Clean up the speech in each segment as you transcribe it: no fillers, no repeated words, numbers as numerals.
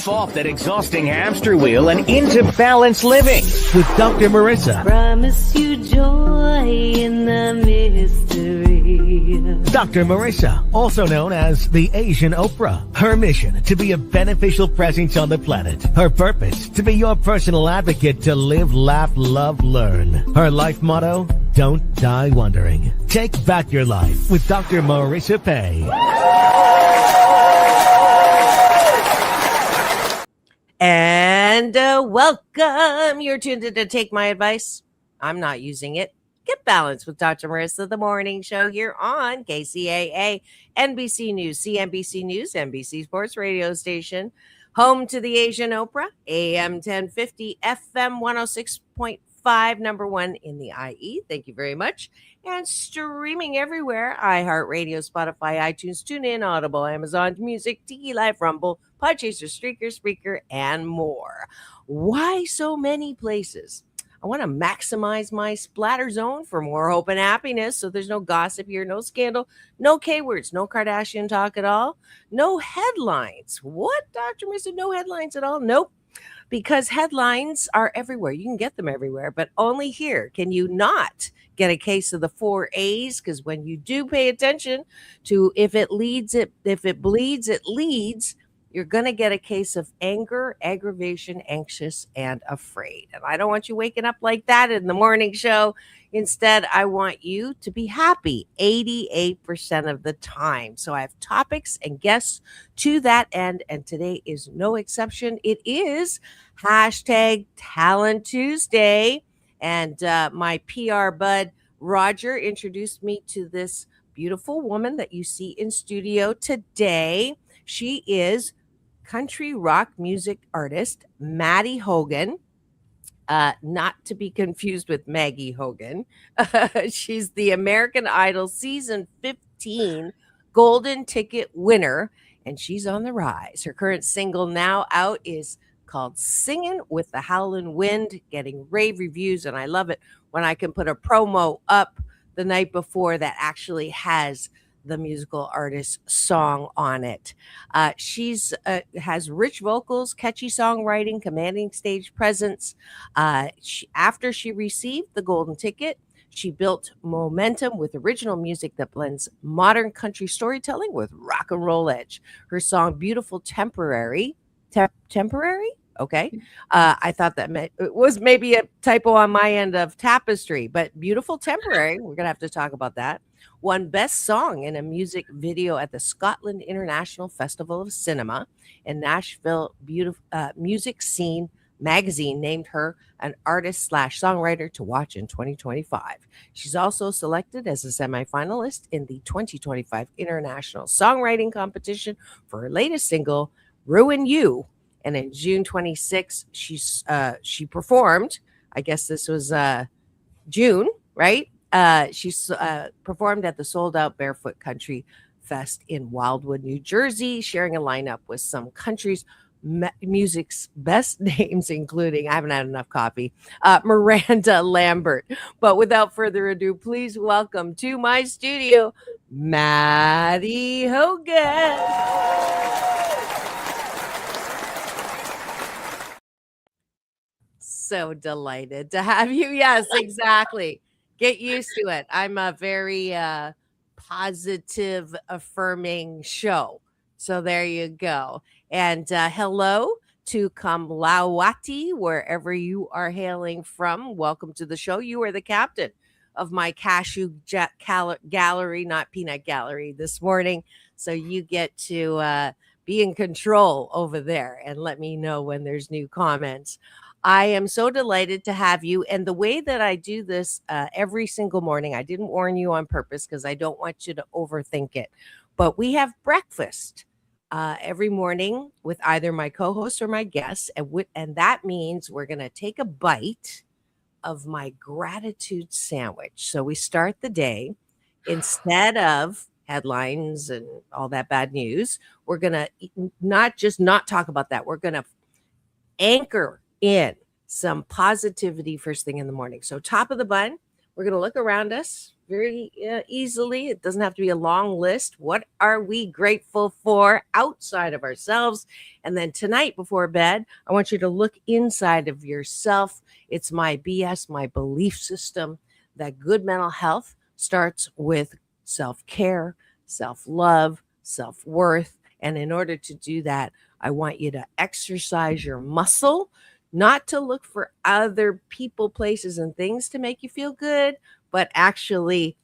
off that exhausting hamster wheel and into balanced living with Dr. Marissa. Promise you joy in the mystery. Dr. Marissa, also known as the Asian Oprah. Her mission, to be a beneficial presence on the planet. Her purpose, to be your personal advocate to live, laugh, love, learn. Her life motto, don't die wondering. Take back your life with Dr. Marissa Pay. And welcome. You're tuned in to Take My Advice. I'm not using it. Get Balanced with Dr. Marissa, the morning show here on KCAA, NBC News, CNBC News, NBC Sports Radio Station, home to the Asian Oprah, AM 1050, FM 106.5, number one in the IE. Thank you very much. And streaming everywhere, iHeartRadio, Spotify, iTunes, TuneIn, Audible, Amazon Music, Tiki Live, Rumble, Podchaser, Streaker, Spreaker, and more. Why so many places? I want to maximize my splatter zone for more hope and happiness. So there's no gossip here, no scandal, no K-words, no Kardashian talk at all, no headlines. What, Dr. Marissa? No headlines at all? Nope. Because headlines are everywhere. You can get them everywhere, but only here can you not get a case of the 4 A's. Because when you do pay attention to if it bleeds, it leads, you're going to get a case of anger, aggravation, anxious, and afraid. And I don't want you waking up like that in the morning show. Instead, I want you to be happy 88% of the time. So I have topics and guests to that end. And today is no exception. It is hashtag Talent Tuesday. And my PR bud, Roger, introduced me to this beautiful woman that you see in studio today. She is country rock music artist Maddie Hogan, not to be confused with Maggie Hogan. She's the American Idol season 15 golden ticket winner, and she's on the rise. Her current single now out is called "SINGIN" with the Howlin' Wind, getting rave reviews, and I love it when I can put a promo up the night before that actually has the musical artist's song on it. She's has rich vocals, catchy songwriting, commanding stage presence. After she received the golden ticket, she built momentum with original music that blends modern country storytelling with rock and roll edge. Her song "Beautiful Temporary," temporary? Okay. I thought that it was maybe a typo on my end of tapestry, but "Beautiful Temporary," we're going to have to talk about that. Won Best Song in a Music Video at the Scotland International Festival of Cinema, and Nashville Music Scene Magazine named her an artist/songwriter to watch in 2025. She's also selected as a semifinalist in the 2025 International Songwriting Competition for her latest single, "Ruin You." And in June 26, she performed, I guess this was June, right? She's performed at the sold-out Barefoot Country Fest in Wildwood, New Jersey, sharing a lineup with some country's music's best names, including, I haven't had enough coffee, Miranda Lambert. But without further ado, please welcome to my studio, Maddie Hogan. So delighted to have you. Yes, exactly. Get used to it. I'm a very positive, affirming show. So there you go. And hello to Kamlawati, wherever you are hailing from. Welcome to the show. You are the captain of my cashew gallery, not peanut gallery, this morning. So you get to be in control over there and let me know when there's new comments. I am so delighted to have you. And the way that I do this every single morning, I didn't warn you on purpose because I don't want you to overthink it. But we have breakfast every morning with either my co-host or my guests. And that means we're going to take a bite of my gratitude sandwich. So we start the day, instead of headlines and all that bad news, we're going to not talk about that. We're going to anchor in some positivity first thing in the morning. So top of the bun, we're going to look around us very easily. It doesn't have to be a long list. What are we grateful for outside of ourselves? And then tonight before bed, I want you to look inside of yourself. It's my BS, my belief system that good mental health starts with self-care, self-love, self-worth. And in order to do that, I want you to exercise your muscle, not to look for other people, places, and things to make you feel good, but actually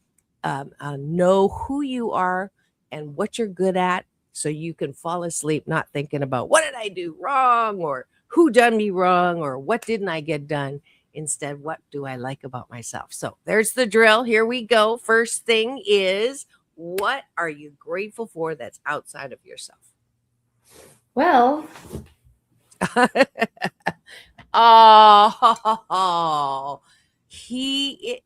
know who you are and what you're good at so you can fall asleep not thinking about what did I do wrong or who done me wrong or what didn't I get done. Instead, what do I like about myself? So there's the drill. Here we go. First thing is, what are you grateful for that's outside of yourself? Well, oh, he.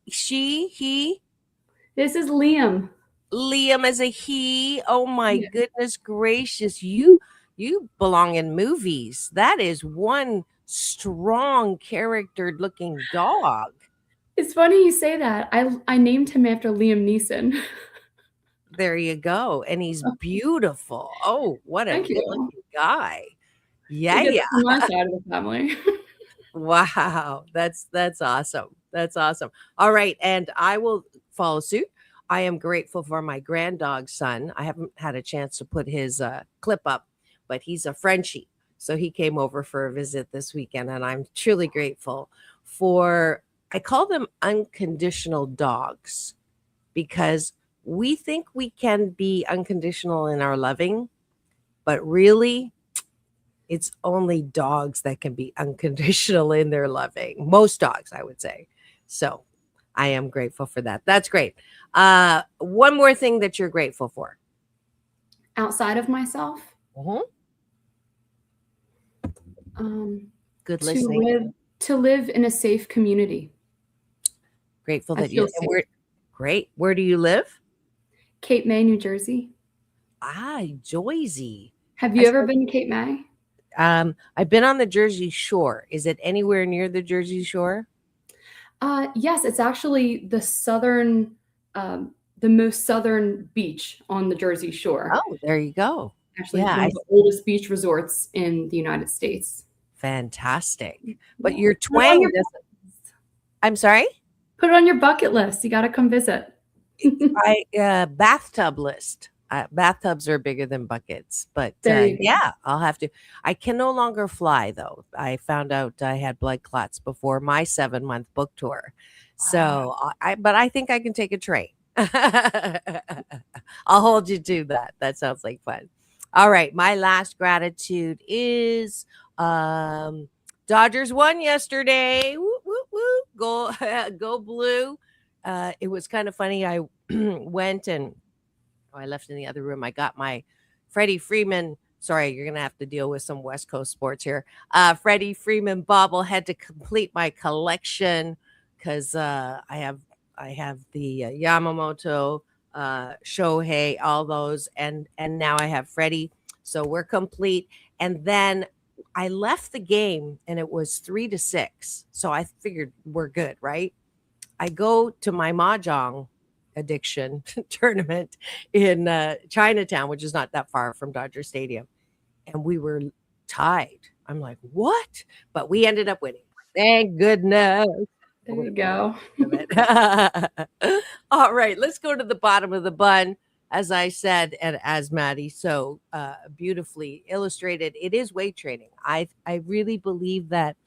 this is Liam. Liam is a he. Oh my Yeah. goodness gracious. You belong in movies. That is one strong charactered looking dog. It's funny you say that. I named him after Liam Neeson. There you go. And he's beautiful. Oh, what a Thank good you. looking guy. Yeah, I guess yeah. it's on my side of the family. Wow. That's awesome. That's awesome. All right. And I will follow suit. I am grateful for my granddog son. I haven't had a chance to put his clip up, but he's a Frenchie. So he came over for a visit this weekend, and I'm truly grateful for, I call them unconditional dogs, because we think we can be unconditional in our loving, but really it's only dogs that can be unconditional in their loving. Most dogs, I would say. So I am grateful for that. That's great. One more thing that you're grateful for. Outside of myself, Good listening. to live in a safe community. Grateful I that you. feel safe. Great. Where do you live? Cape May, New Jersey. Joyzy. Have you ever been to Cape May? I've been on the Jersey Shore. Is it anywhere near the Jersey Shore? Yes, it's actually the most southern beach on the Jersey Shore. Oh, there you go. Actually, Yeah, one of the oldest beach resorts in the United States. Fantastic. But your Put it on twang your- doesn't. I'm sorry? Put it on your bucket list. You got to come visit. Bathtub list. Bathtubs are bigger than buckets, but There you go. yeah, I'll have to. I can no longer fly though. I found out I had blood clots before my 7-month book tour. So but I think I can take a train. I'll hold you to that. That sounds like fun. All right. My last gratitude is Dodgers won yesterday. Woo, woo, woo. Go blue. It was kind of funny. I went and I left in the other room. I got my Freddie Freeman. Sorry, you're going to have to deal with some West Coast sports here. Freddie Freeman bobblehead to complete my collection, because I have the Yamamoto, Shohei, all those, and now I have Freddie. So we're complete. And then I left the game and it was 3-6. So I figured we're good, right? I go to my mahjong addiction tournament in Chinatown, which is not that far from Dodger Stadium, and we were tied. I'm like, what? But we ended up winning. Thank goodness. There you go. All right, let's go to the bottom of the bun. As I said, and as Maddie so beautifully illustrated, it is weight training. I really believe that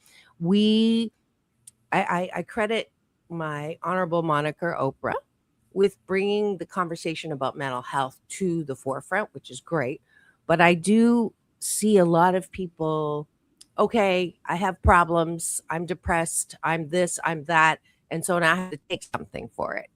I credit my honorable moniker, Oprah, with bringing the conversation about mental health to the forefront, which is great. But I do see a lot of people, okay, I have problems, I'm depressed, I'm this, I'm that, and so now I have to take something for it.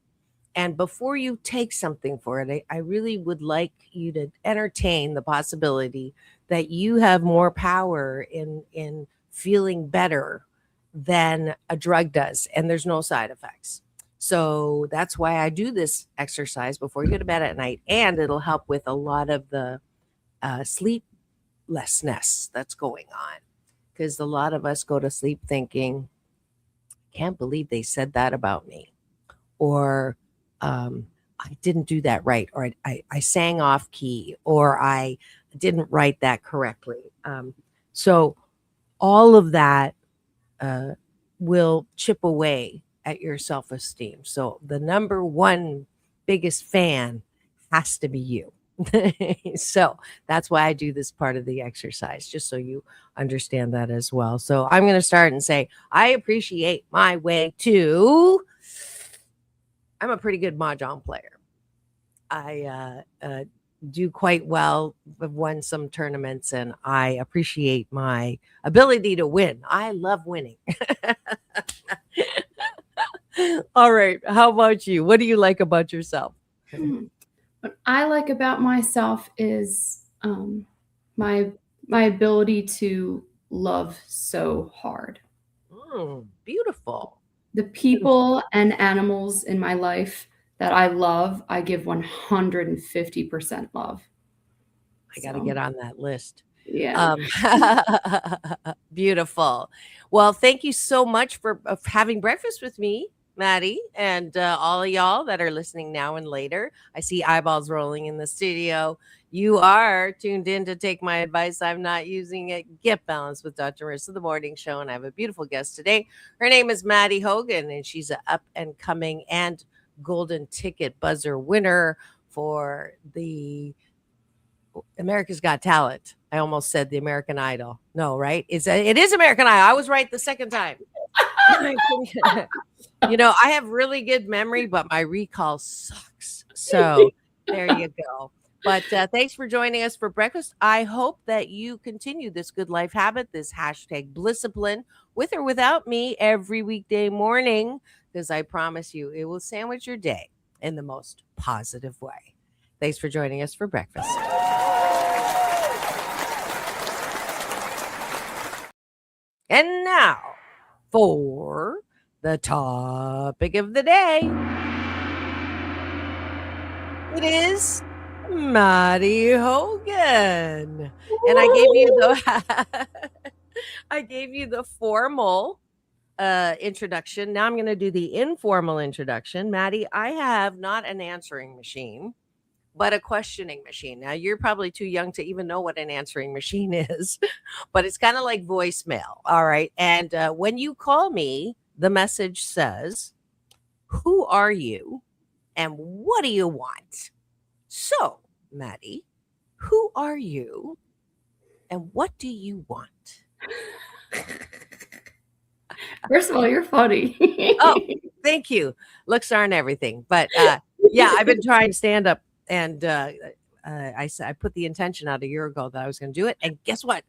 And before you take something for it, I really would like you to entertain the possibility that you have more power in feeling better than a drug does, and there's no side effects. So that's why I do this exercise before you go to bed at night, and it'll help with a lot of the sleeplessness that's going on, because a lot of us go to sleep thinking, can't believe they said that about me, or I didn't do that right, or I sang off key, or I didn't write that correctly. So all of that uh, will chip away at your self-esteem. So the number one biggest fan has to be you. So that's why I do this part of the exercise, just so you understand that as well. So I'm going to start and say, I appreciate my way to. I'm a pretty good mahjong player. I do quite well. I've won some tournaments, and I appreciate my ability to win. I love winning. All right. How about you? What do you like about yourself? What I like about myself is my ability to love so hard. Beautiful. The people and animals in my life that I love, I give 150% love. I got to get on that list. Yeah. Beautiful. Well, thank you so much for having breakfast with me, Maddie, and all of y'all that are listening now and later. I see eyeballs rolling in the studio. You are tuned in to Take My Advice. I'm not using it. Get Balanced with Dr. Marissa, the morning show. And I have a beautiful guest today. Her name is Maddie Hogan, and she's an up and coming and golden ticket buzzer winner for the America's Got Talent. I almost said the American Idol. No, right? It is American Idol. I was right the second time. You know, I have really good memory, but my recall sucks. So there you go. But thanks for joining us for breakfast. I hope that you continue this good life habit, this hashtag Blisscipline, with or without me every weekday morning, because I promise you it will sandwich your day in the most positive way. Thanks for joining us for breakfast. And now for the topic of the day. It is Maddie Hogan. And I gave you the formal introduction. Now I'm going to do the informal introduction. Maddie, I have not an answering machine, but a questioning machine. Now, you're probably too young to even know what an answering machine is, but it's kind of like voicemail. All right. And when you call me, the message says, who are you and what do you want? So, Maddie, who are you and what do you want? First of all, you're funny. Oh, thank you. Looks aren't everything. But yeah, I've been trying stand up. And I put the intention out a year ago that I was going to do it. And guess what?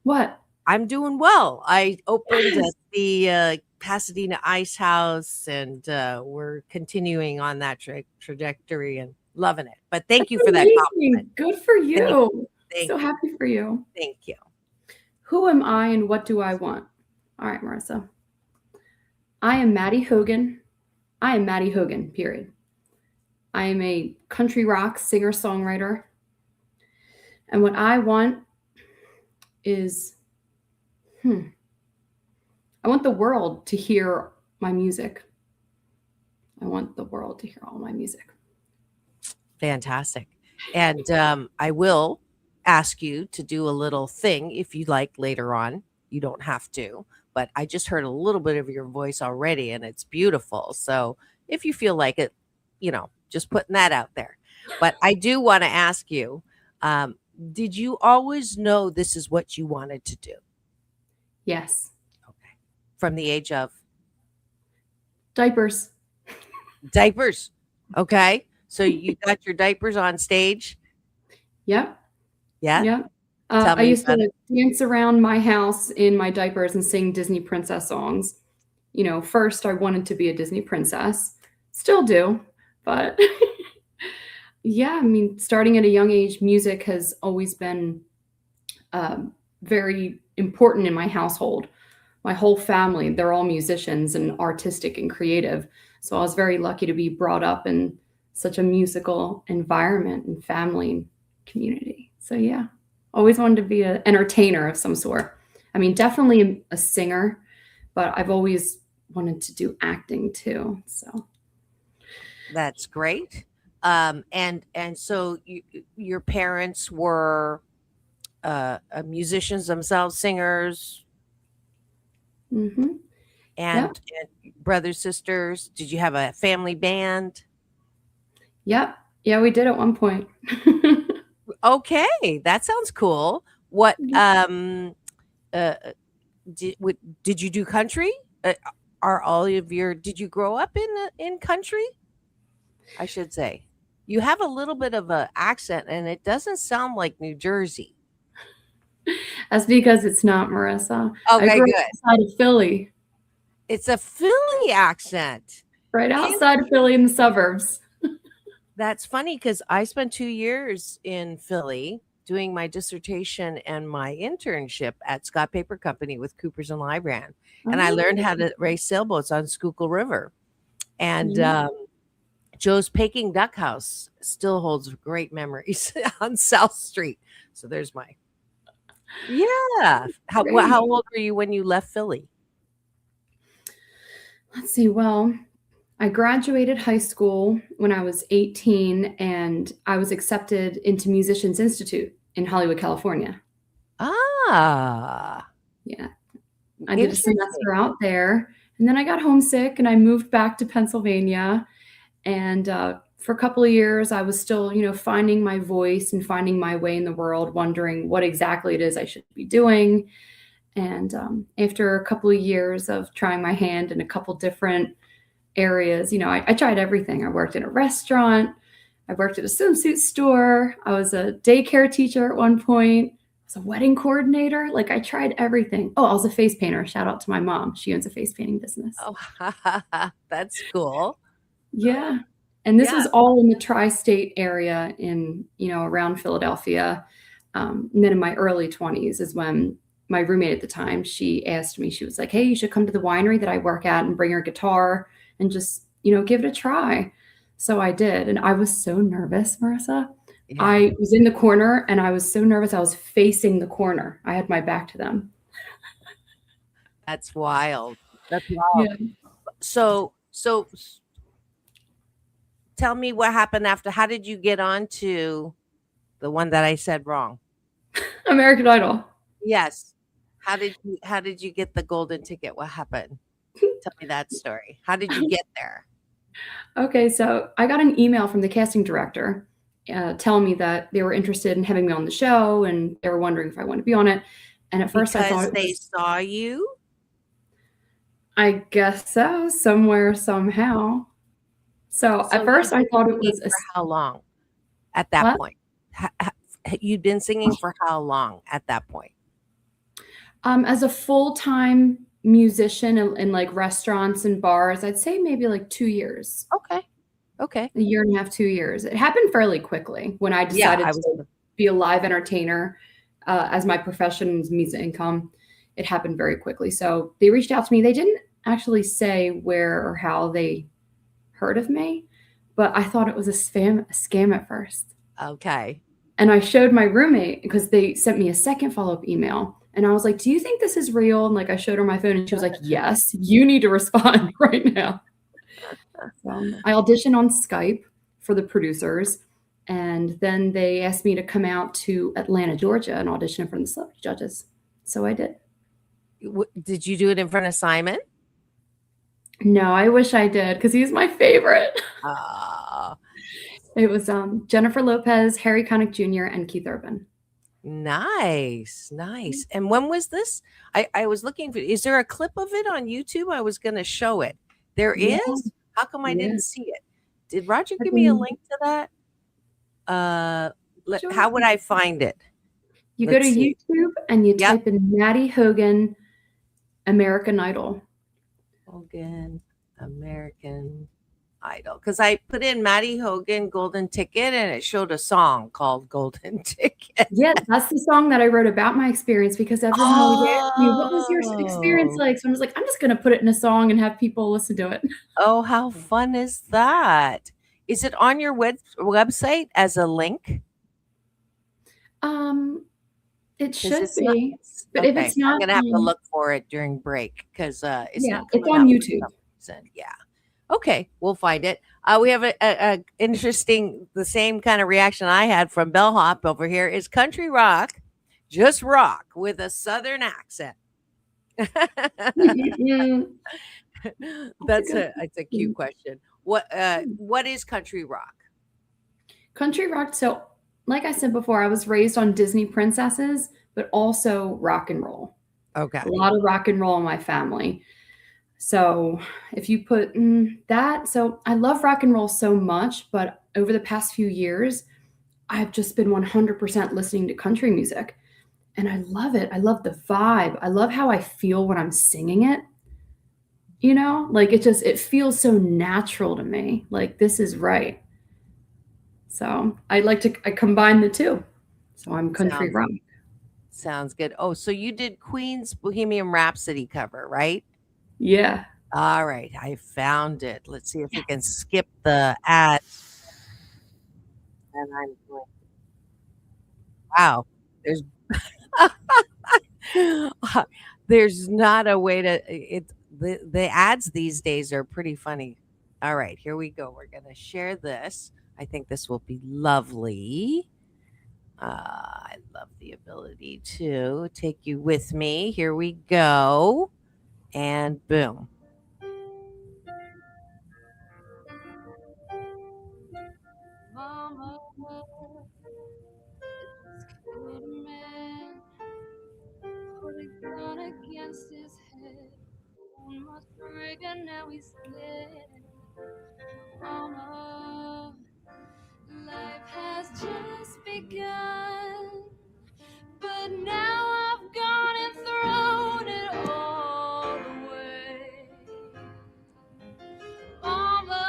What? I'm doing well. I opened at the Pasadena Ice House, and we're continuing on that trajectory and loving it. But thank you for that compliment. Good for you. Thank so you. Happy for you. Thank you. Who am I and what do I want? All right, Marissa. I am Maddie Hogan. I am Maddie Hogan, period. I am a country rock singer-songwriter. And what I want is, I want the world to hear my music. I want the world to hear all my music. Fantastic. And I will ask you to do a little thing if you like later on. You don't have to, but I just heard a little bit of your voice already and it's beautiful. So if you feel like it, you know, just putting that out there. But I do want to ask you, did you always know this is what you wanted to do? Yes. Okay. From the age of? Diapers. Diapers. Okay. So you got your diapers on stage? Yep. Yeah? Yep. I used to dance around my house in my diapers and sing Disney princess songs. You know, first I wanted to be a Disney princess. Still do. But yeah, I mean, starting at a young age, music has always been very important in my household. My whole family, they're all musicians and artistic and creative. So I was very lucky to be brought up in such a musical environment and family and community. So yeah, always wanted to be an entertainer of some sort. I mean, definitely a singer, but I've always wanted to do acting too. So That's great. And so your parents were musicians themselves, singers, Mm-hmm. Yep. and brothers, sisters. Did you have a family band? Yep. Yeah, we did at one point. Okay, that sounds cool. What uh did you do country? Are all of your Did you grow up in country? I should say. You have a little bit of a accent and it doesn't sound like New Jersey. That's because it's not, Marissa. I Okay, grew up good. outside of Philly, It's a Philly accent. right outside of Philly in the suburbs. That's funny because I spent 2 years in Philly doing my dissertation and my internship at Scott Paper Company with Coopers and Lybrand. And I learned how to race sailboats on Schuylkill River. And Joe's Peking Duck House still holds great memories on South Street. So there's my. Yeah. How old were you when you left Philly? Let's see. Well, I graduated high school when I was 18, and I was accepted into Musicians Institute in Hollywood, California. Ah. Yeah. I did a semester out there, and then I got homesick and I moved back to Pennsylvania. And for a couple of years, I was still, finding my voice and finding my way in the world, wondering what exactly it is I should be doing. And after a couple of years of trying my hand in a couple different areas, I tried everything. I worked in a restaurant. I worked at a swimsuit store. I was a daycare teacher at one point. I was a wedding coordinator. Like, I tried everything. Oh, I was a face painter. Shout out to my mom. She owns a face painting business. Oh, that's cool. Yeah. And this was all in the tri-state area in, around Philadelphia. And then in my early 20s is when my roommate at the time, she asked me, she was like, hey, you should come to the winery that I work at and bring your guitar and just, give it a try. So I did. And I was so nervous, Marissa. Yeah. I was in the corner and I was so nervous. I was facing the corner. I had my back to them. That's wild. That's wild. Yeah. So tell me what happened after. How did you get on to the one that I said wrong? American Idol. Yes. How did you get the golden ticket? What happened? Tell me that story. How did you get there? Okay, so I got an email from the casting director telling me that they were interested in having me on the show, and they were wondering if I wanted to be on it. And at first, I thought they saw you. I guess so, somewhere, somehow. So at first, I thought it was for how long? At that point, you'd been singing for how long? At that point, as a full-time musician in like restaurants and bars, I'd say maybe like 2 years. Okay. A year and a half, 2 years. It happened fairly quickly when I decided to be a live entertainer as my profession, music income. It happened very quickly. So they reached out to me. They didn't actually say where or how they heard of me, but I thought it was a scam at first. Okay. And I showed my roommate because they sent me a second follow-up email. And I was like, do you think this is real? And like, I showed her my phone and she was like, yes, you need to respond right now. So I auditioned on Skype for the producers. And then they asked me to come out to Atlanta, Georgia and audition in front of the celebrity judges. So I did. Did you do it in front of Simon? No, I wish I did because he's my favorite. It was Jennifer Lopez, Harry Connick Jr., and Keith Urban. Nice. And when was this? I was looking for. Is there a clip of it on YouTube? I was going to show it. There is. How come I didn't see it? Did Roger give me a link to that? Sure. How would I find it? You go to YouTube and you type in Maddie Hogan, American Idol. Hogan, American Idol. Because I put in Maddie Hogan Golden Ticket and it showed a song called Golden Ticket. Yeah, that's the song that I wrote about my experience because everyone always asked me, what was your experience like? So I was like, I'm just going to put it in a song and have people listen to it. Oh, how fun is that? Is it on your website as a link? It should be. But if it's not, I'm going to have to look for it during break because it's on YouTube. Yeah. Okay, we'll find it. We have a interesting, the same kind of reaction I had from Bellhop over here. Is country rock just rock with a southern accent? Mm, That's good it's a cute question. question. What is country rock? Country rock. So, like I said before, I was raised on Disney princesses, but also rock and roll. Okay. A lot of rock and roll in my family. So, if you put that, so I love rock and roll so much, but over the past few years, I've just been 100% listening to country music. And I love it. I love the vibe. I love how I feel when I'm singing it. Like it feels so natural to me. Like this is right. So I combine the two. So I'm country Sounds rock. sounds good. Oh, so you did Queen's Bohemian Rhapsody cover, right? Yeah. All right, I found it. Let's see if we can skip the ad. And I'm going, wow, there's there's not a way to it. The ads these days are pretty funny. All right, here we go. We're gonna share this. I think this will be lovely. I love the ability to take you with me. Here we go. And boom. Mama, this good man put a gun against his head. Pulled my trigger, now he's dead. Mama, life has just begun, but now I've gone and thrown it all away. Mama,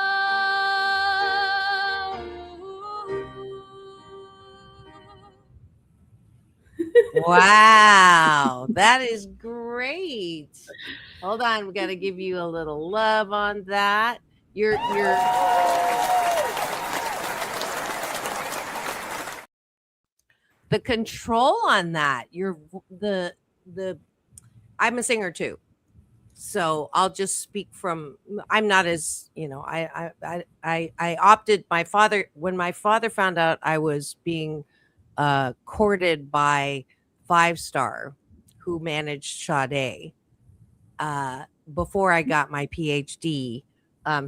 Wow, that is great. Hold on, we got to give you a little love on that. You're the control on that. You're the I'm a singer too. So I'll just speak from I'm not as, I opted my father when my father found out I was being courted by Five Star who managed Sade before I got my PhD.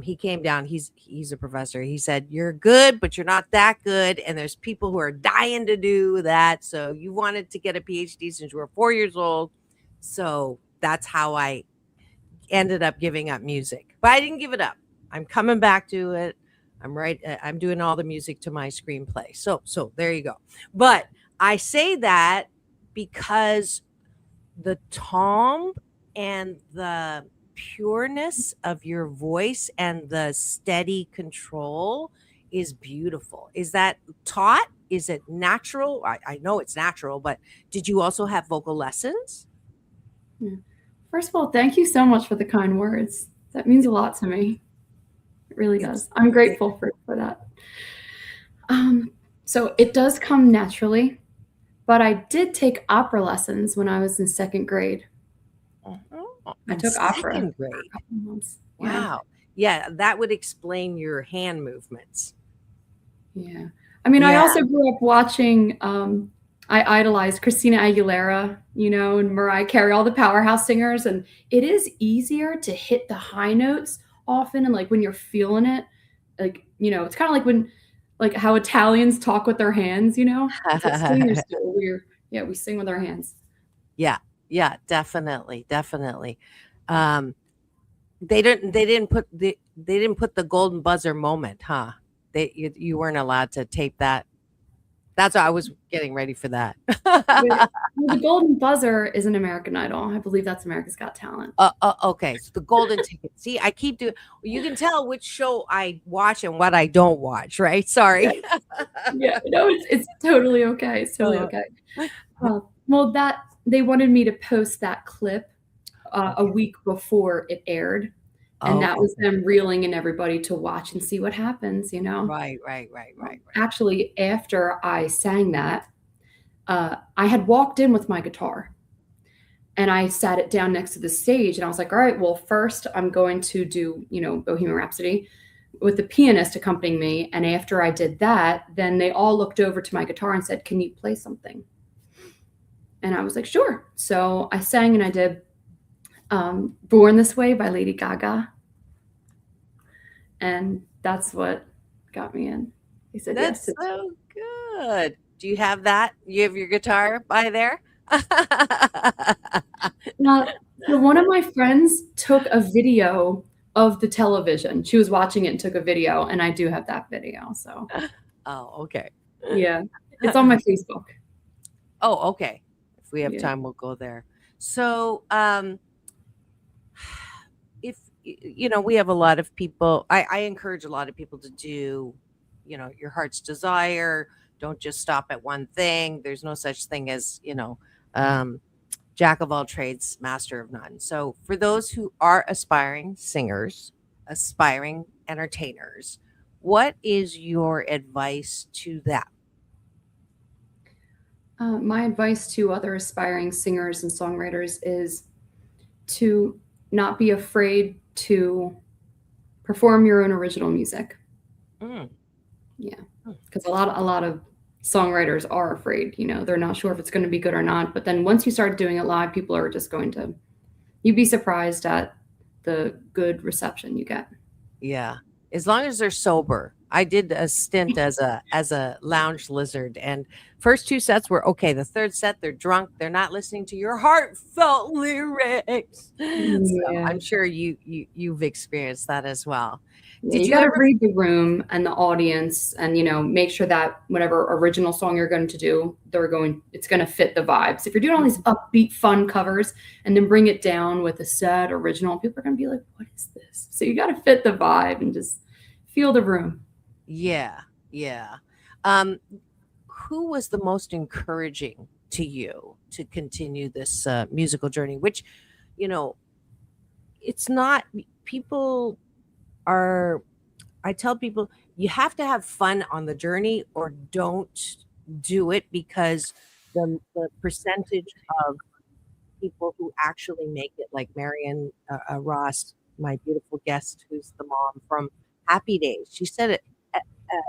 He came down. He's a professor. He said, "You're good, but you're not that good, and there's people who are dying to do that. So you wanted to get a PhD since you were 4 years old. So that's how I ended up giving up music. But I didn't give it up. I'm coming back to it. I'm doing all the music to my screenplay. So there you go. But I say that because the timbre and the pureness of your voice and the steady control is beautiful. Is that taught? Is it natural? I know it's natural, but did you also have vocal lessons? Yeah. First of all, thank you so much for the kind words. That means a lot to me. It really does. I'm grateful for that. So it does come naturally, but I did take opera lessons when I was in second grade. I took opera Second for a grade. couple months. Yeah. Wow. Yeah, that would explain your hand movements. Yeah. I mean, I Yeah. also grew up watching, I idolized Christina Aguilera, and Mariah Carey, all the powerhouse singers. And it is easier to hit the high notes often. And like when you're feeling it, like, it's kind of like like how Italians talk with their hands, It's what singers do. We sing with our hands. Yeah, definitely. They didn't put the golden buzzer moment, huh? You weren't allowed to tape that. That's why I was getting ready for that. The golden buzzer is an American Idol. I believe that's America's Got Talent. Okay, so the golden ticket. See, I keep doing. You can tell which show I watch and what I don't watch, right? Sorry. Yeah, no, it's totally okay. It's totally okay. Well, that they wanted me to post that clip a week before it aired, and that was them reeling in everybody to watch and see what happens. Right. Actually, after I sang that, I had walked in with my guitar, And I sat it down next to the stage and I was like, all right, well, first I'm going to do, Bohemian Rhapsody with the pianist accompanying me. And after I did that, then they all looked over to my guitar and said, can you play something? And I was like, sure. So I sang and I did Born This Way by Lady Gaga. And that's what got me in. He said, That's yes. so good. Do you have that? You have your guitar by there? So one of my friends took a video of the television. She was watching it and took a video, and I do have that video. So, Oh, okay. yeah, it's on my Facebook. Oh, okay. If we have Yeah. time, we'll go there. So, if we have a lot of people, I encourage a lot of people to do, your heart's desire. Don't just stop at one thing. There's no such thing as, jack of all trades, master of none. So for those who are aspiring singers, aspiring entertainers, what is your advice to them? My advice to other aspiring singers and songwriters is to not be afraid to perform your own original music. Mm. Yeah, because a lot of songwriters are afraid. They're not sure if it's going to be good or not. But then once you start doing it live, people are just going to. You'd be surprised at the good reception you get. Yeah, as long as they're sober. I did a stint as a lounge lizard, and first 2 sets were okay. The third set, they're drunk. They're not listening to your heartfelt lyrics. So Yeah. I'm sure you've experienced that as well. Yeah, Did you you got to ever? read the room and the audience, and make sure that whatever original song you're going to do, it's going to fit the vibes. If you're doing all these upbeat, fun covers, and then bring it down with a sad original, people are going to be like, "What is this?" So you got to fit the vibe and just feel the room. Yeah, yeah. Who was the most encouraging to you to continue this musical journey? Which, it's not people are. I tell people you have to have fun on the journey, or don't do it, because the percentage of people who actually make it, like Marion Ross, my beautiful guest, who's the mom from Happy Days, she said it,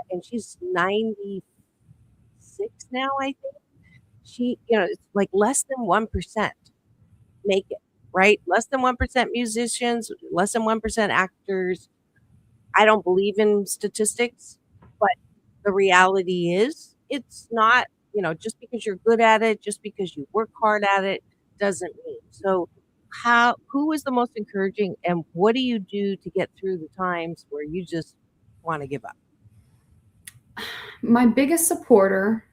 and she's 96 now, I think. It's like less than 1% make it, right? Less than 1% musicians, less than 1% actors. I don't believe in statistics, but the reality is it's not, just because you're good at it, just because you work hard at it, doesn't mean. So who is the most encouraging, and what do you do to get through the times where you just want to give up? My biggest supporter,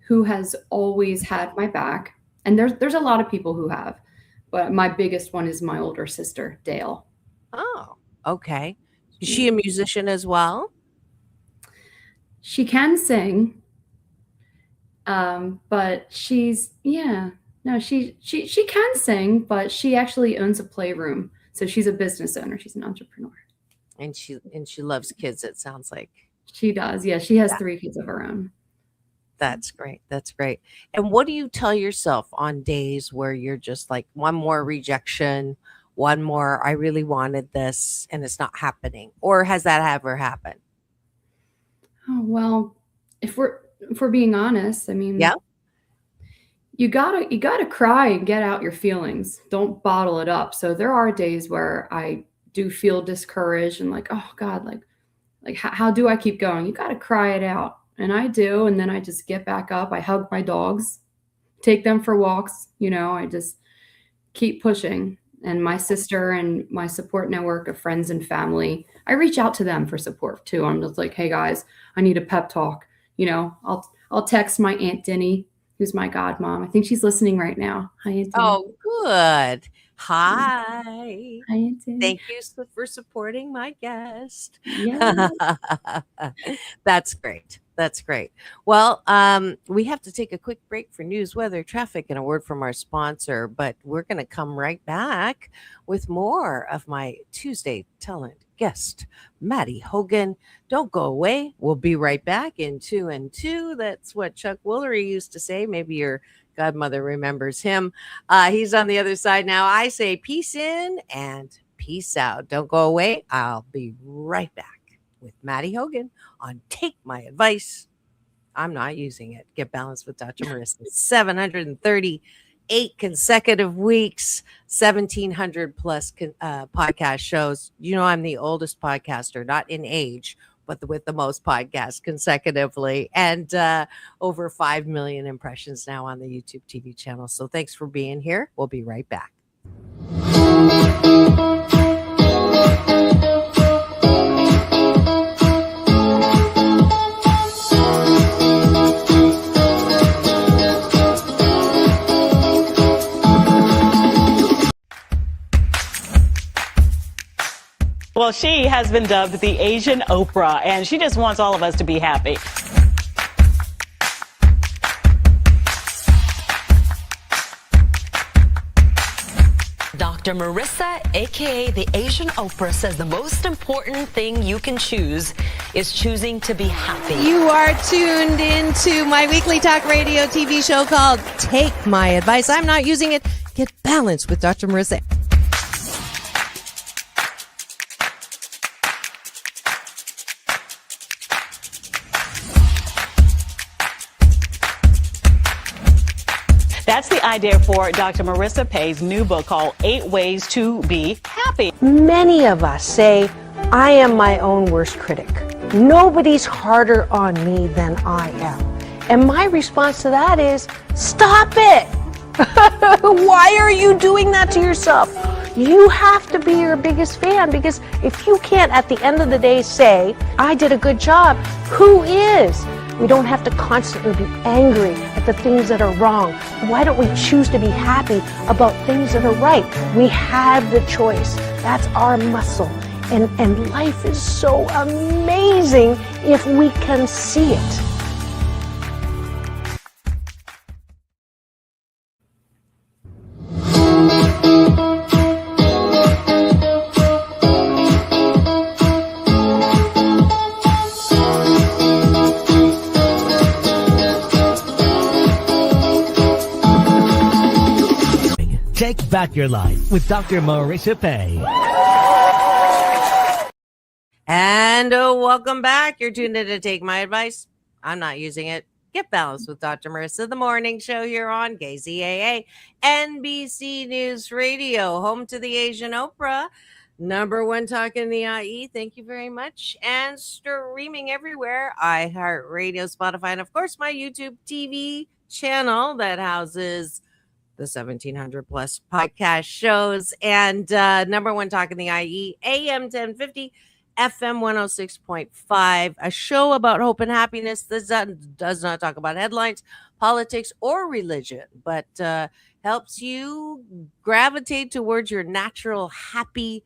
who has always had my back, and there's a lot of people who have, but my biggest one is my older sister, Dale. Oh, okay. Is she a musician as well? She can sing, but she can sing, but she actually owns a playroom, so she's a business owner. She's an entrepreneur. And she loves kids, it sounds like. She does. Yeah, she has Yeah. 3 kids of her own. That's great. That's great. And what do you tell yourself on days where you're just like, one more rejection, one more, I really wanted this and it's not happening? Or has that ever happened? Oh, well, if we're being honest, I mean, Yeah. you gotta cry and get out your feelings. Don't bottle it up. So there are days where I do feel discouraged and like, oh God, like how do I keep going? You gotta cry it out. And I do, and then I just get back up. I hug my dogs, take them for walks. I just keep pushing. And my sister and my support network of friends and family, I reach out to them for support too. I'm just like, hey guys, I need a pep talk. I'll text my Aunt Denny, who's my godmom. I think she's listening right now. Hi, Aunt Denny. Oh, good. Hi. Hi, Aunt Denny. Thank you for supporting my guest. Yeah. That's great. That's great. Well, we have to take a quick break for news, weather, traffic, and a word from our sponsor, but we're going to come right back with more of my Tuesday talent guest, Maddie Hogan. Don't go away. We'll be right back in 2 and 2. That's what Chuck Woolery used to say. Maybe you're Godmother remembers him. He's on the other side now. I say peace in and peace out. Don't go away. I'll be right back with Maddie Hogan on Take My Advice. I'm not using it. Get balanced with Dr. Marissa. 738 consecutive weeks, 1,700 plus podcast shows. You know, I'm the oldest podcaster, not in age, but with the most podcasts consecutively, and over 5 million impressions now on the YouTube TV channel. So thanks for being here. We'll be right back. Well, she has been dubbed the Asian Oprah, and she just wants all of us to be happy. Dr. Marissa, aka the Asian Oprah, says the most important thing you can choose is choosing to be happy. You are tuned into my weekly talk radio TV show called Take My Advice. I'm not using it. Get balanced with Dr. Marissa. That's the idea for Dr. Marissa Pay's new book called 8 Ways to Be Happy. Many of us say, I am my own worst critic. Nobody's harder on me than I am. And my response to that is, stop it! Why are you doing that to yourself? You have to be your biggest fan, because if you can't at the end of the day say, I did a good job, who is? We don't have to constantly be angry at the things that are wrong. Why don't we choose to be happy about things that are right? We have the choice. That's our muscle. And life is so amazing if we can see it. Take back your life with Dr. Marissa Pay. And welcome back. You're tuned in to Take My Advice. I'm not using it. Get balanced with Dr. Marissa, the morning show here on KCAA, NBC News Radio, home to the Asian Oprah, number one talk in the IE. Thank you very much. And streaming everywhere, iHeartRadio, Spotify, and of course my YouTube TV channel that houses the 1,700 plus podcast shows, and number one talk in the IE, AM 1050, FM 106.5, a show about hope and happiness. This does not talk about headlines, politics, or religion, but helps you gravitate towards your natural happy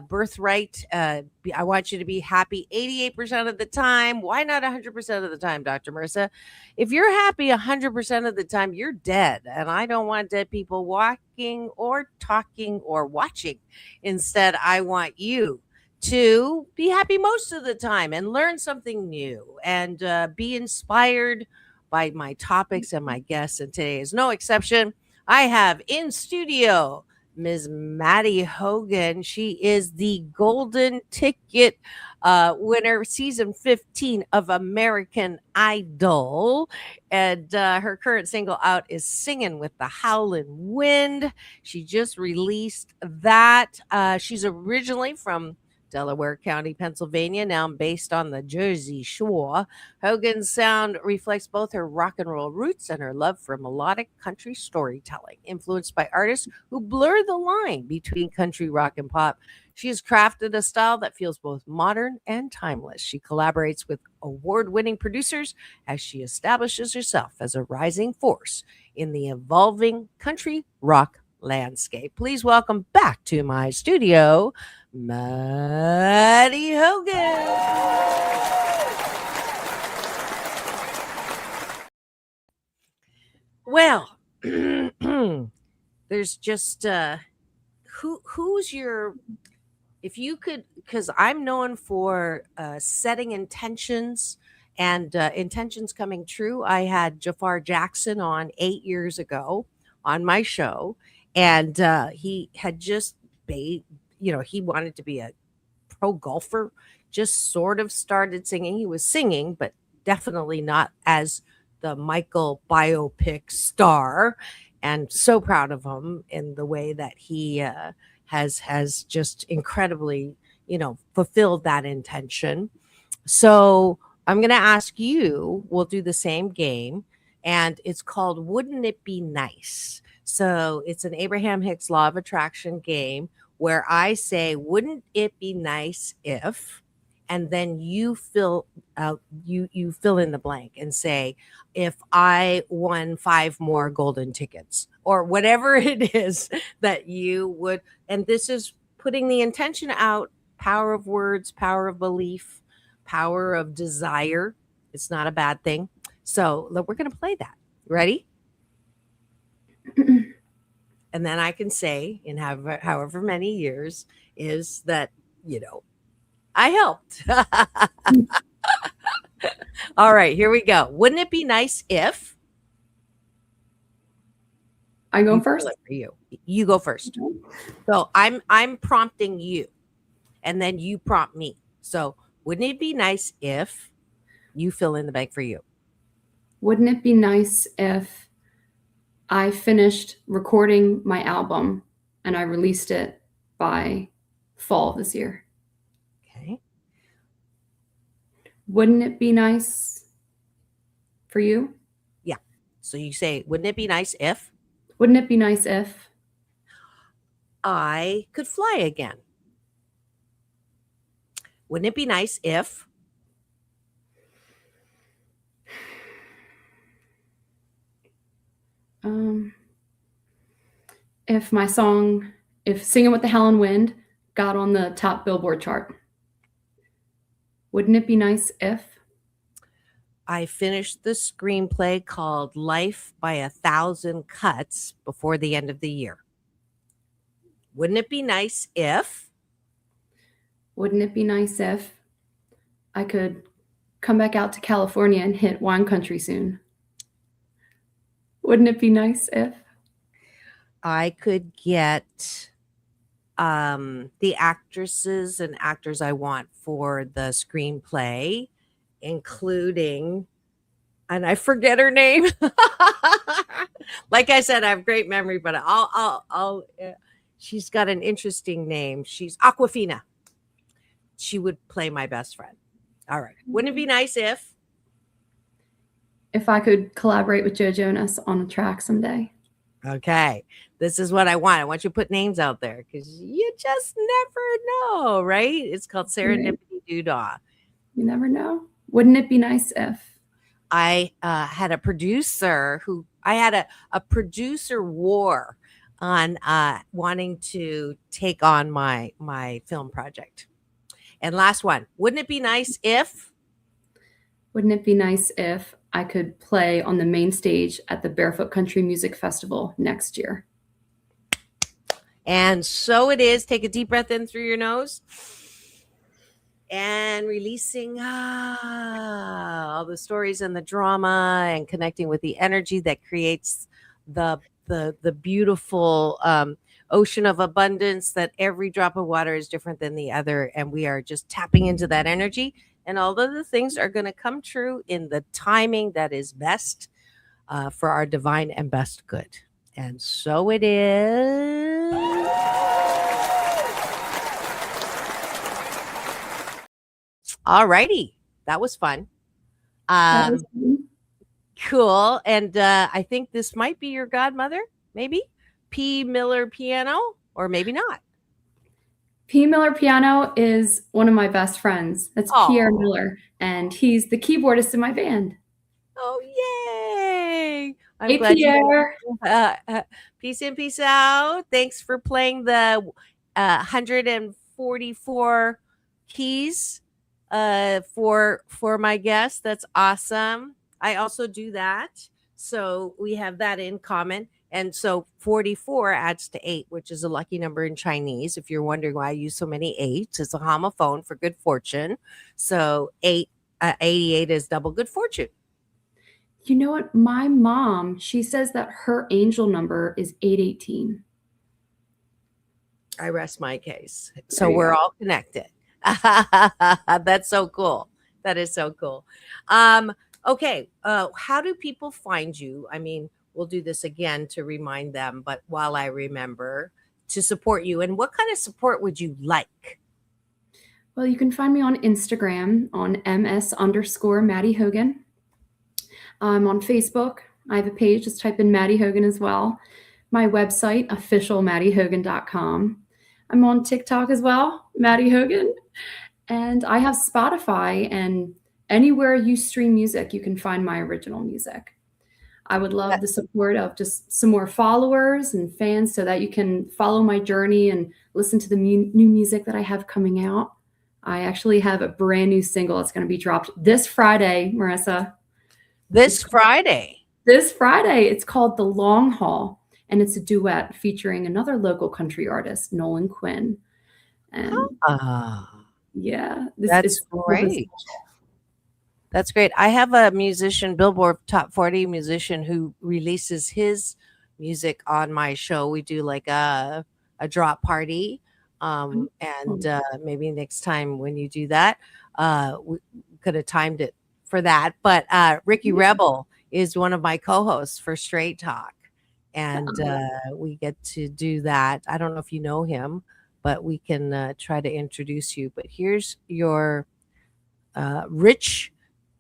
birthright. I want you to be happy 88% of the time. Why not 100% of the time, Dr. Marissa? If you're happy 100% of the time, you're dead. And I don't want dead people walking or talking or watching. Instead, I want you to be happy most of the time and learn something new and be inspired by my topics and my guests. And today is no exception. I have in studio Ms. Maddie Hogan. She is the golden ticket winner, season 15 of American Idol. And her current single out is Singin' with the Howlin' Wind. She just released that. She's originally from Delaware County, Pennsylvania, now based on the Jersey Shore. Hogan's sound reflects both her rock and roll roots and her love for melodic country storytelling, influenced by artists who blur the line between country, rock, and pop. She has crafted a style that feels both modern and timeless. She collaborates with award-winning producers as she establishes herself as a rising force in the evolving country rock landscape. Please welcome back to my studio, Maddie Hogan. Well, there's just who's your, if you could, because I'm known for setting intentions And intentions coming true. I had Jafar Jackson on 8 years ago on my show, and he had just he wanted to be a pro golfer, just sort of started singing. He was singing, but definitely not as the Michael biopic star. And so proud of him in the way that he has just incredibly, fulfilled that intention. So I'm going to ask you, we'll do the same game, and it's called Wouldn't It Be Nice? So it's an Abraham Hicks Law of Attraction game where I say, wouldn't it be nice if, and then you fill out, you fill in the blank and say, if I won 5 more golden tickets or whatever it is that you would. And this is putting the intention out, power of words, power of belief, power of desire. It's not a bad thing. So we're going to play that. Ready? And then I can say in however many years is that, I helped. All right, here we go. Wouldn't it be nice if I go first? For you. You go first. So I'm prompting you, and then you prompt me. So wouldn't it be nice if you fill in the blank for you? Wouldn't it be nice if I finished recording my album and I released it by fall this year? Okay. Wouldn't it be nice for you? Yeah. So you say, wouldn't it be nice if? Wouldn't it be nice if I could fly again? Wouldn't it be nice if? If my song, if Singing with the Howlin' Wind got on the top Billboard chart? Wouldn't it be nice if? I finished the screenplay called Life by 1,000 Cuts before the end of the year. Wouldn't it be nice if? Wouldn't it be nice if I could come back out to California and hit wine country soon? Wouldn't it be nice if I could get the actresses and actors I want for the screenplay, including, and I forget her name. Like I said, I have great memory, but I'll she's got an interesting name. She's Aquafina. She would play my best friend. All right. Wouldn't it be nice if I could collaborate with Joe Jonas on a track someday? Okay. This is what I want. I want you to put names out there because you just never know, right? It's called Serendipity Doodah. You never know. Wouldn't it be nice if I had a producer who I had a producer war on wanting to take on my film project. And last one, wouldn't it be nice if? Wouldn't it be nice if I could play on the main stage at the Barefoot Country Music Festival next year? And so it is. Take a deep breath in through your nose and releasing all the stories and the drama and connecting with the energy that creates the beautiful ocean of abundance, that every drop of water is different than the other. And we are just tapping into that energy. And all of the things are going to come true in the timing that is best for our divine and best good. And so it is. All righty. That was fun. Cool. And I think this might be your godmother, maybe? P. Miller Piano, or maybe not. P. Miller Piano is one of my best friends. That's Pierre Miller, and he's the keyboardist in my band. Oh, yay. I'm hey, glad Pierre. Peace in, peace out. Thanks for playing the 144 keys for my guest. That's awesome. I also do that. So we have that in common. And so 44 adds to 8, which is a lucky number in Chinese. If you're wondering why I use so many 8s, it's a homophone for good fortune. So 8 88 is double good fortune. You know what? My mom, she says that her angel number is 818. I rest my case. So There you we're go. all connected. That's so cool. That is so cool. Okay. How do people find you? I mean, we'll do this again to remind them, but while I remember, to support you, and what kind of support would you like? Well, you can find me on Instagram on ms_Maddie Hogan. I'm on Facebook. I have a page. Just type in Maddie Hogan as well. My website, officialmaddiehogan.com. I'm on TikTok as well, Maddie Hogan. And I have Spotify, and anywhere you stream music, you can find my original music. I would love the support of just some more followers and fans so that you can follow my journey and listen to the new music that I have coming out. I actually have a brand new single that's going to be dropped this Friday, Marissa. This Friday. This Friday. It's called The Long Haul, and it's a duet featuring another local country artist, Nolan Quinn. And yeah, that's great. That's great. I have a musician, Billboard Top 40 musician, who releases his music on my show. We do like a drop party. And maybe next time when you do that, we could have timed it for that. But Ricky Rebel is one of my co-hosts for Straight Talk. And we get to do that. I don't know if you know him, but we can try to introduce you. But here's your rich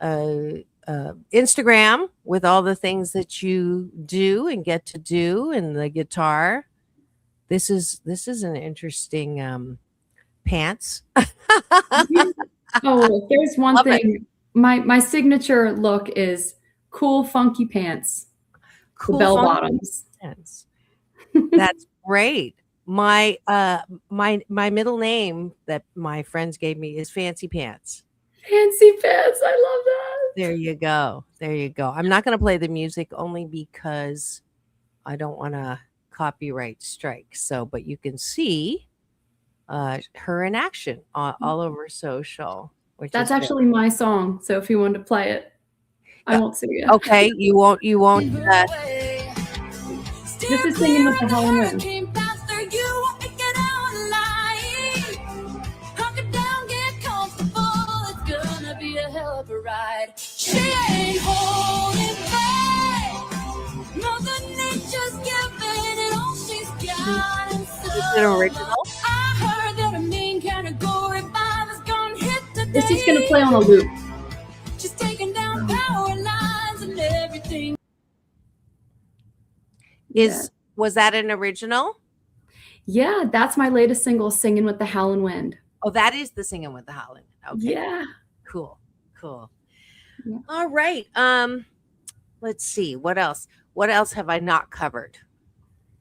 Instagram with all the things that you do and get to do, and the guitar. This is an interesting pants. Oh, there's one Love thing. My signature look is cool, funky pants. Cool bell funky bottoms. pants. That's great. My middle name that my friends gave me is Fancy Pants. Fancy pants. I love that. There you go. There you go. I'm not going to play the music only because I don't want to copyright strike. So, but you can see her in action all over social. That's actually my song. So if you wanted to play it, I won't sing it. Okay, you won't. This is Singing with the HOWLIN. She ain't holding back. Mother Nature's giving it all she's got. Is it an original? I heard that a main category 5 is gonna hit today. This is going to play on a loop. She's taking down power lines and everything. Was that an original? Yeah, that's my latest single, Singing with the Howlin' Wind. Oh, that is the Singing with the Howlin'. Okay. Yeah. Cool. Yeah. All right. Let's see. What else have I not covered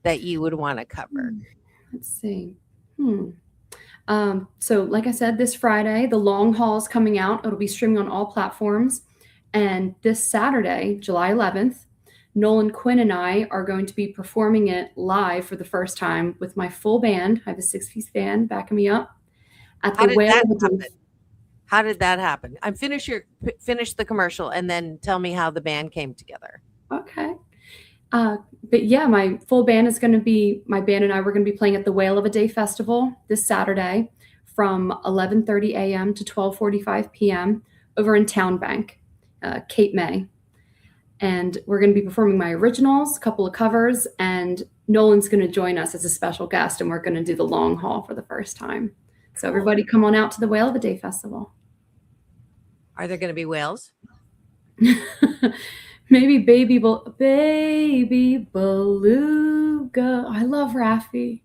that you would want to cover? Let's see. So like I said, this Friday, The Long Haul is coming out. It'll be streaming on all platforms. And this Saturday, July 11th, Nolan Quinn and I are going to be performing it live for the first time with my full band. I have a 6-piece band backing me up at the How did that happen? I'm finish the commercial and then tell me how the band came together. Okay. But yeah, my full band is going to be, my band and I were going to be playing at the Whale of a Day Festival this Saturday from 11:30 a.m. to 12:45 p.m. over in Town Bank, Cape May. And we're going to be performing my originals, a couple of covers, and Nolan's going to join us as a special guest, and we're going to do the long haul for the first time. So everybody come on out to the Whale of a Day Festival. Are there going to be whales? Maybe baby beluga. I love Raffi.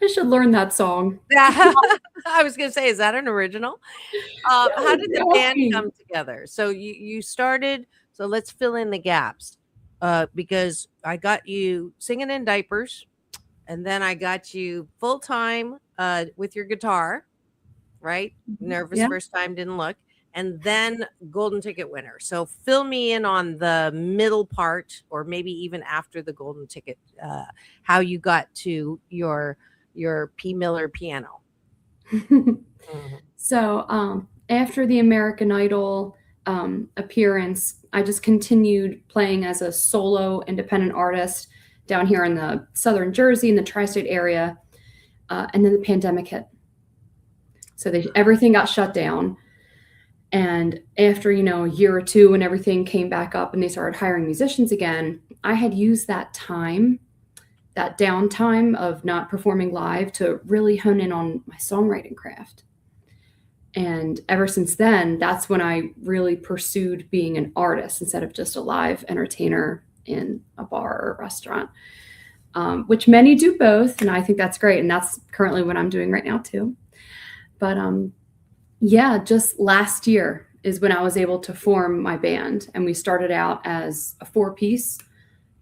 I should learn that song. I was going to say, is that an original? How did the band come together? So you started, so let's fill in the gaps. Because I got you singing in diapers, and then I got you full-time with your guitar, right? Nervous first time, didn't look. And then golden ticket winner. So fill me in on the middle part, or maybe even after the golden ticket, how you got to your P. Miller piano. So after the American Idol appearance, I just continued playing as a solo independent artist down here in the southern Jersey in the tri-state area. And then the pandemic hit. So everything got shut down. And after, a year or two, when everything came back up and they started hiring musicians again, I had used that time, that downtime of not performing live, to really hone in on my songwriting craft. And ever since then, that's when I really pursued being an artist instead of just a live entertainer in a bar or a restaurant, which many do both. And I think that's great. And that's currently what I'm doing right now too. But just last year is when I was able to form my band. And we started out as a 4-piece,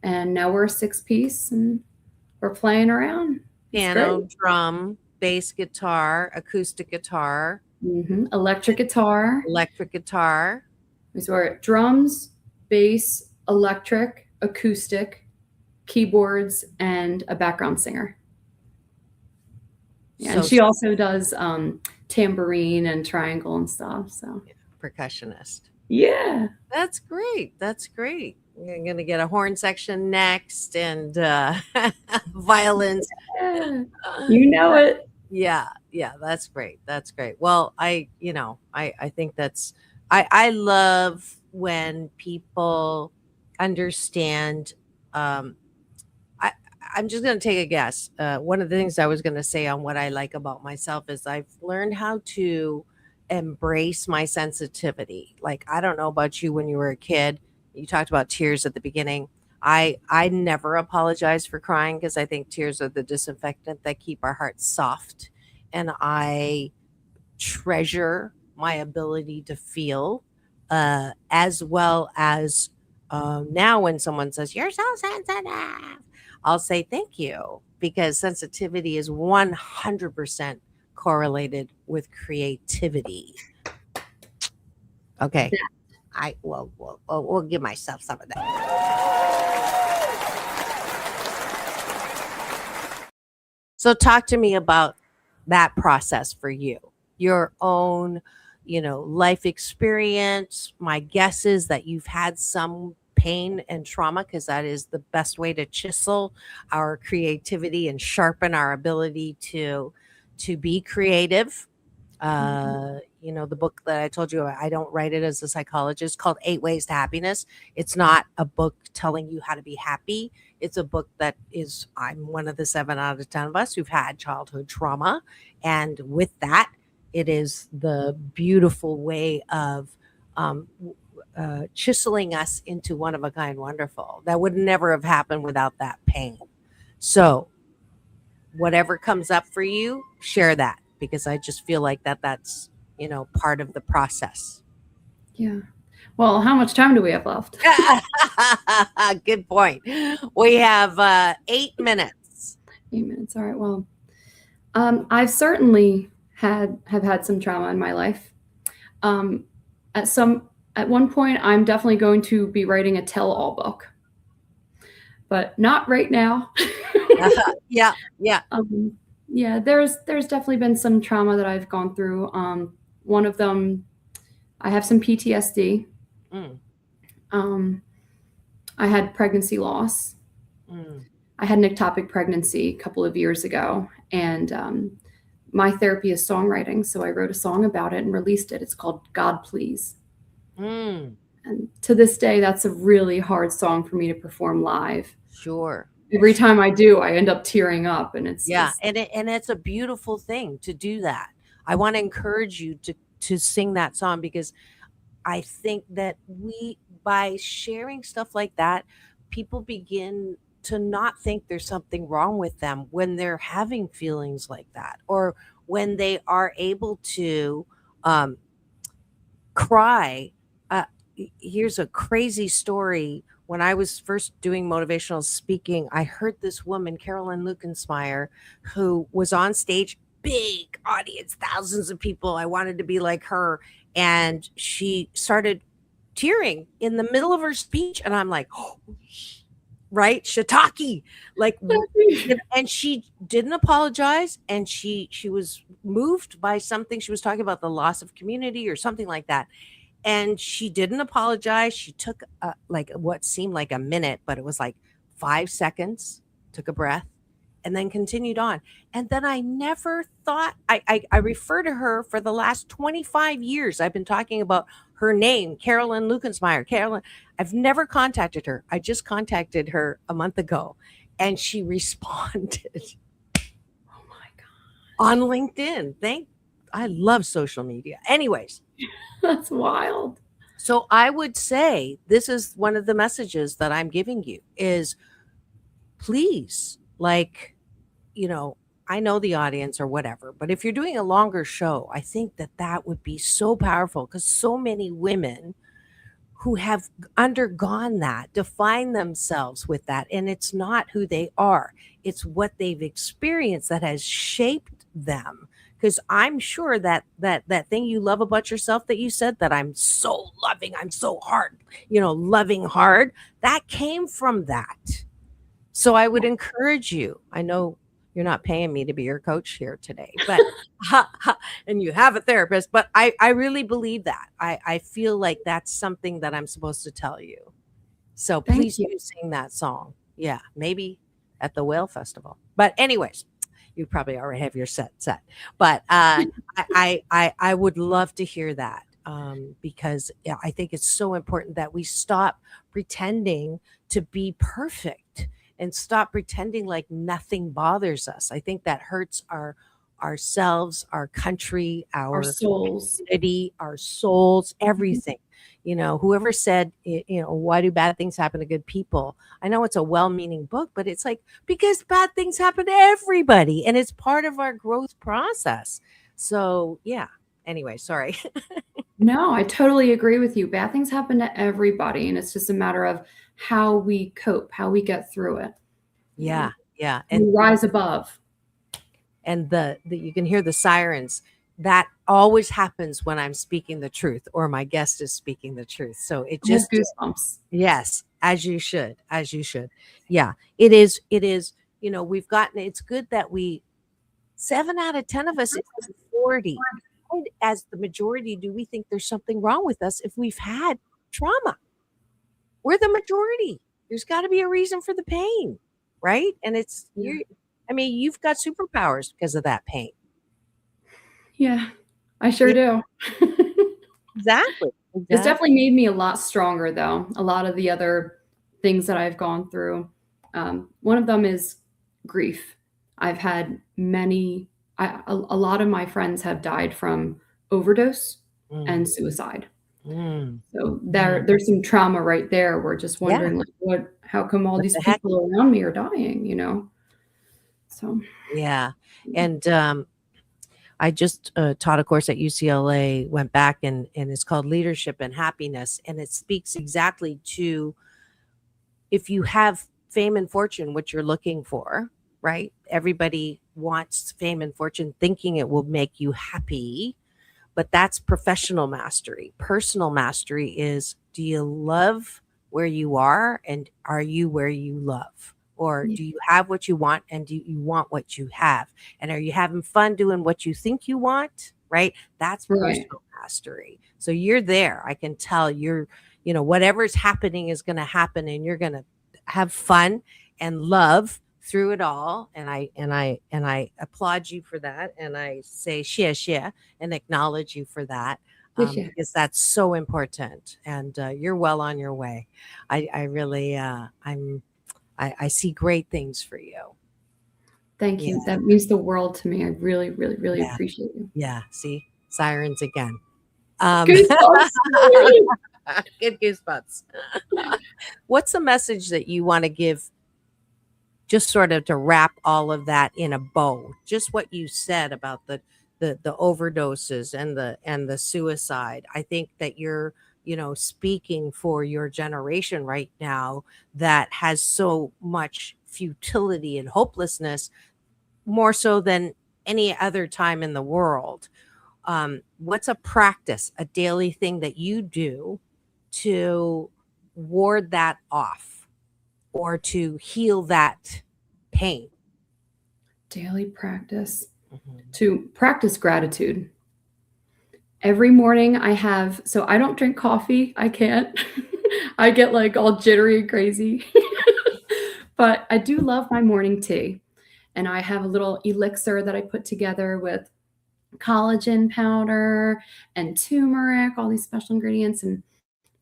and now we're a 6-piece, and we're playing around. Piano, drum, bass guitar, acoustic guitar, electric guitar. So we're at drums, bass, electric, acoustic, keyboards, and a background singer. Yeah, and she also does tambourine and triangle and stuff. So percussionist. Yeah, that's great. You're gonna get a horn section next, and violins. You know it. Yeah, that's great. Well, I think that's I love when people understand. I'm just going to take a guess. One of the things I was going to say on what I like about myself is I've learned how to embrace my sensitivity. Like, I don't know about you when you were a kid. You talked about tears at the beginning. I never apologize for crying, because I think tears are the disinfectant that keep our hearts soft. And I treasure my ability to feel, as well as now when someone says, "You're so sensitive," I'll say thank you, because sensitivity is 100% correlated with creativity. Okay. We'll give myself some of that. So talk to me about that process for you, your own, life experience. My guess is that you've had some pain and trauma, because that is the best way to chisel our creativity and sharpen our ability to be creative. The book that I told you, I don't write it as a psychologist, called 8 Ways to Happiness. It's not a book telling you how to be happy. It's a book that is, I'm one of the 7 out of 10 of us who've had childhood trauma. And with that, it is the beautiful way of chiseling us into one of a kind wonderful. That would never have happened without that pain. So whatever comes up for you, share that, because I just feel like that's part of the process. Yeah. Well, how much time do we have left? Good point. We have 8 minutes. 8 minutes. All right. Well, I've certainly have had some trauma in my life. At one point, I'm definitely going to be writing a tell-all book, but not right now. Yeah. There's definitely been some trauma that I've gone through. One of them, I have some PTSD. I had pregnancy loss. I had an ectopic pregnancy a couple of years ago, and my therapy is songwriting. So I wrote a song about it and released it. It's called God Please. And to this day, that's a really hard song for me to perform live. Sure. Every time I do, I end up tearing up, and it's and it's a beautiful thing to do that. I want to encourage you to sing that song, because I think that by sharing stuff like that, people begin to not think there's something wrong with them when they're having feelings like that, or when they are able to cry. Here's a crazy story. When I was first doing motivational speaking, I heard this woman, Carolyn Lukensmeyer, who was on stage, big audience, thousands of people. I wanted to be like her. And she started tearing in the middle of her speech. And I'm like, oh, right? Shiitake, like, and she didn't apologize, and she was moved by something. She was talking about the loss of community or something like that, and she didn't apologize. She took like what seemed like a minute, but it was like 5 seconds, took a breath, and then continued on. And then I never thought, I refer to her for the last 25 years. I've been talking about her name, Carolyn Lukensmeyer. Carolyn, I've never contacted her. I just contacted her a month ago, and she responded. Oh my God. On LinkedIn. I love social media. Anyways, That's wild. so I would say this is one of the messages that I'm giving you is, please, like, I know the audience or whatever, but if you're doing a longer show, I think that would be so powerful, because so many women who have undergone that define themselves with that, and it's not who they are, it's what they've experienced that has shaped them. Because I'm sure that thing you love about yourself that you said, that I'm so loving, I'm so hard, loving hard, that came from that. So I would encourage you. I know you're not paying me to be your coach here today, but and you have a therapist, but I really believe that. I feel like that's something that I'm supposed to tell you. So Thank please you. do sing that song. Yeah, maybe at the Whale Festival. But anyways, you probably already have your set. But I would love to hear that, because I think it's so important that we stop pretending to be perfect and stop pretending like nothing bothers us. I think that hurts ourselves, our country, Our souls. community, our souls, everything. Whoever said, why do bad things happen to good people? I know it's a well-meaning book, but it's like, because bad things happen to everybody, and it's part of our growth process. So yeah. Anyway, sorry. No, I totally agree with you. Bad things happen to everybody, and it's just a matter of how we cope, how we get through it. Yeah. And rise above. And the you can hear the sirens. That always happens when I'm speaking the truth or my guest is speaking the truth. So it I have just goosebumps. Yes, as you should. Yeah, it is. We've gotten, it's good that 7 out of 10 of us is 40. As the majority, do we think there's something wrong with us if we've had trauma? We're the majority. There's got to be a reason for the pain, right? And you've got superpowers because of that pain. Yeah, I sure do. Exactly. It's definitely made me a lot stronger, though. A lot of the other things that I've gone through. One of them is grief. I've had a lot of my friends have died from overdose and suicide. So there's some trauma right there. We're just wondering, how come all these people around me are dying, So. Yeah. And I just taught a course at UCLA, went back, and it's called Leadership and Happiness. And it speaks exactly to, if you have fame and fortune, what you're looking for, right? Everybody wants fame and fortune thinking it will make you happy, but that's professional mastery. Personal mastery is, do you love where you are, and are you where you love? Or do you have what you want, and do you want what you have? And are you having fun doing what you think you want? Right? That's personal mastery. So you're there. I can tell you're, whatever's happening is going to happen, and you're going to have fun and love through it all. And I applaud you for that. And I say share and acknowledge you for that. Because that's so important. And you're well on your way. I really, I see great things for you. Thank you. That means the world to me. I really, really, really appreciate you. Yeah. See, sirens again. Goosebumps. Good goosebumps. What's the message that you want to give, just sort of to wrap all of that in a bow? Just what you said about the overdoses and the suicide. I think that you're, speaking for your generation right now that has so much futility and hopelessness, more so than any other time in the world. What's a practice, a daily thing that you do to ward that off, or to heal that pain? Daily practice. To practice gratitude. Every morning so I don't drink coffee. I can't. I get like all jittery and crazy. But I do love my morning tea. And I have a little elixir that I put together with collagen powder and turmeric, all these special ingredients. And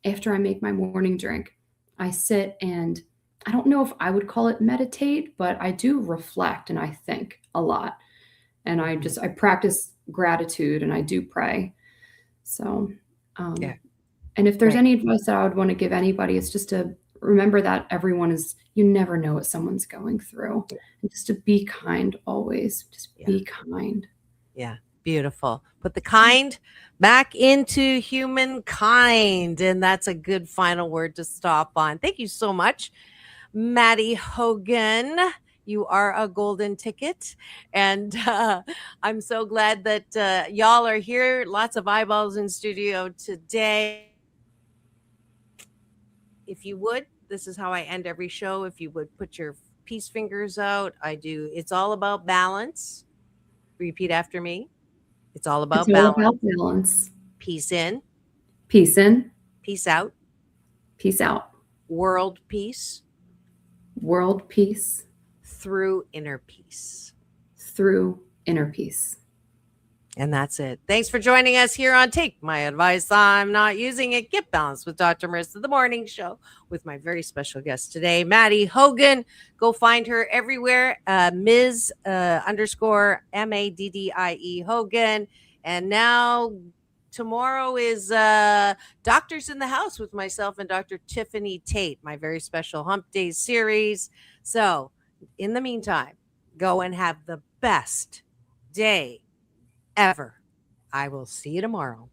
after I make my morning drink, I sit and I don't know if I would call it meditate, but I do reflect and I think a lot. And I practice gratitude and I do pray. So, and if there's any advice that I would want to give anybody, it's just to remember that you never know what someone's going through. And just to be kind always. Just be kind. Yeah. Beautiful. Put the kind back into humankind. And that's a good final word to stop on. Thank you so much, Maddie Hogan. You are a golden ticket. And I'm so glad that y'all are here. Lots of eyeballs in studio today. If you would, this is how I end every show. If you would put your peace fingers out, I do. It's all about balance. Repeat after me. It's all about balance. Peace in. Peace in. Peace out. Peace out. World peace. World peace. Through inner peace. Through inner peace. And that's it. Thanks for joining us here on Take My Advice. I'm Not Using It. Get Balanced with Dr. Marissa, the morning show with my very special guest today, Maddie Hogan. Go find her everywhere. Ms. _ Maddie Hogan. And now tomorrow is Doctors in the House with myself and Dr. Tiffany Tate, my very special Hump Day series. So in the meantime, go and have the best day ever. I will see you tomorrow.